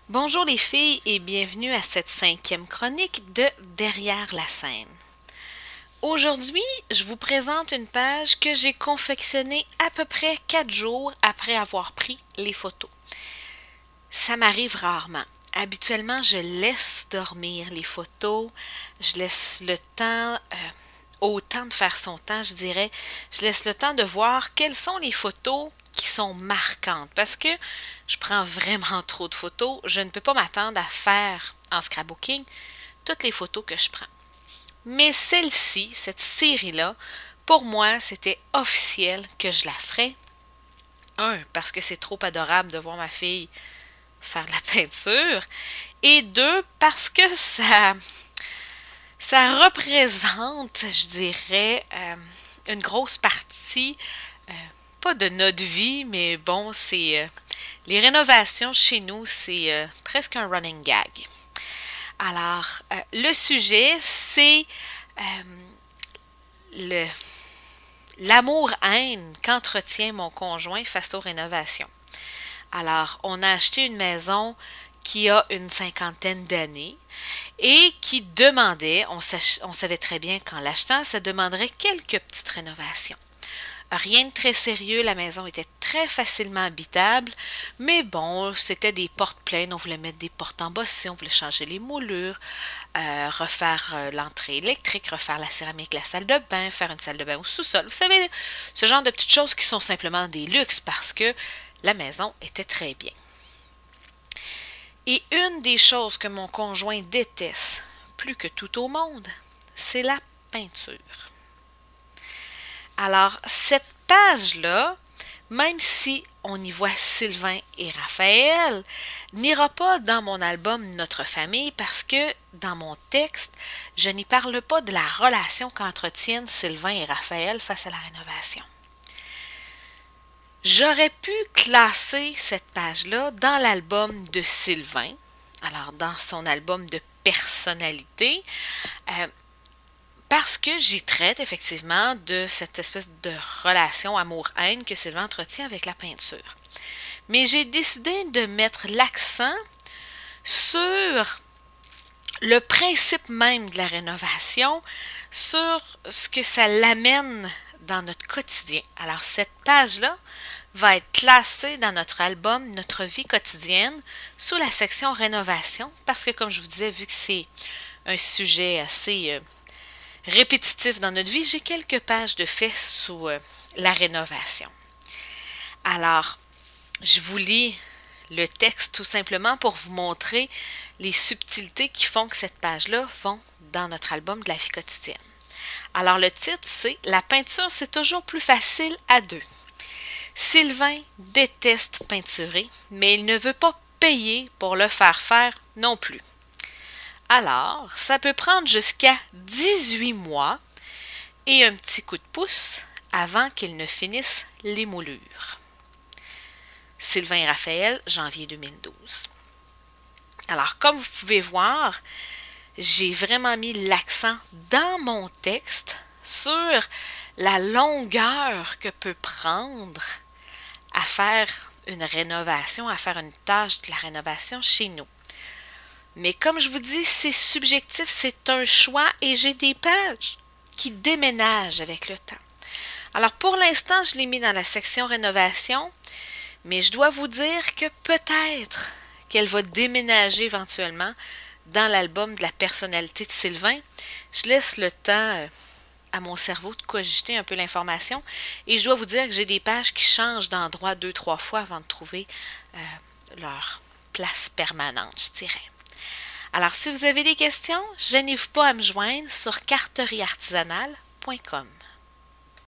Bonjour les filles et bienvenue à cette 5e chronique de Derrière la scène. Aujourd'hui, je vous présente une page que j'ai confectionnée à peu près 4 jours après avoir pris les photos. Ça m'arrive rarement. Habituellement, je laisse dormir les photos, je laisse le temps, au temps de faire son temps, je dirais, je laisse le temps de voir quelles sont les photos qui sont marquantes parce que je prends vraiment trop de photos. Je ne peux pas m'attendre à faire en scrapbooking toutes les photos que je prends. Mais celle-ci, cette série-là, pour moi, c'était officiel que je la ferais. Un, parce que c'est trop adorable de voir ma fille faire de la peinture. Et deux, parce que ça représente, je dirais, une grosse partie, pas de notre vie, mais bon, c'est les rénovations chez nous, c'est presque un running gag. Alors, le sujet, c'est le l'amour-haine qu'entretient mon conjoint face aux rénovations. Alors, on a acheté une maison qui a une 50aine d'années et qui demandait, on savait très bien qu'en l'achetant, ça demanderait quelques petites rénovations. Rien de très sérieux, la maison était très facilement habitable, mais bon, c'était des portes pleines, on voulait mettre des portes embossées, on voulait changer les moulures, refaire l'entrée électrique, refaire la céramique, la salle de bain, faire une salle de bain au sous-sol. Vous savez, ce genre de petites choses qui sont simplement des luxes parce que la maison était très bien. Et une des choses que mon conjoint déteste plus que tout au monde, c'est la peinture. Alors, cette page-là, même si on y voit Sylvain et Raphaël, n'ira pas dans mon album Notre famille parce que dans mon texte, je n'y parle pas de la relation qu'entretiennent Sylvain et Raphaël face à la rénovation. J'aurais pu classer cette page-là dans l'album de Sylvain, alors dans son album de personnalité, parce que j'y traite effectivement de cette espèce de relation amour-haine que Sylvain entretient avec la peinture. Mais j'ai décidé de mettre l'accent sur le principe même de la rénovation, sur ce que ça l'amène dans notre quotidien. Alors cette page-là va être classée dans notre album Notre vie quotidienne sous la section rénovation, parce que comme je vous disais, vu que c'est un sujet assez répétitif dans notre vie, j'ai quelques pages de faits sous la rénovation. Alors, je vous lis le texte tout simplement pour vous montrer les subtilités qui font que cette page-là vont dans notre album de la vie quotidienne. Alors, le titre, c'est « La peinture, c'est toujours plus facile à deux ». Sylvain déteste peinturer, mais il ne veut pas payer pour le faire non plus. Alors, ça peut prendre jusqu'à 18 mois et un petit coup de pouce avant qu'ils ne finissent les moulures. Sylvain et Raphaël, janvier 2012. Alors, comme vous pouvez voir, j'ai vraiment mis l'accent dans mon texte sur la longueur que peut prendre à faire une rénovation, à faire une tâche de la rénovation chez nous. Mais comme je vous dis, c'est subjectif, c'est un choix et j'ai des pages qui déménagent avec le temps. Alors pour l'instant, je l'ai mis dans la section rénovation, mais je dois vous dire que peut-être qu'elle va déménager éventuellement dans l'album de la personnalité de Sylvain. Je laisse le temps à mon cerveau de cogiter un peu l'information et je dois vous dire que j'ai des pages qui changent d'endroit 2-3 fois avant de trouver leur place permanente, je dirais. Alors, si vous avez des questions, gênez-vous pas à me joindre sur carterieartisanale.com.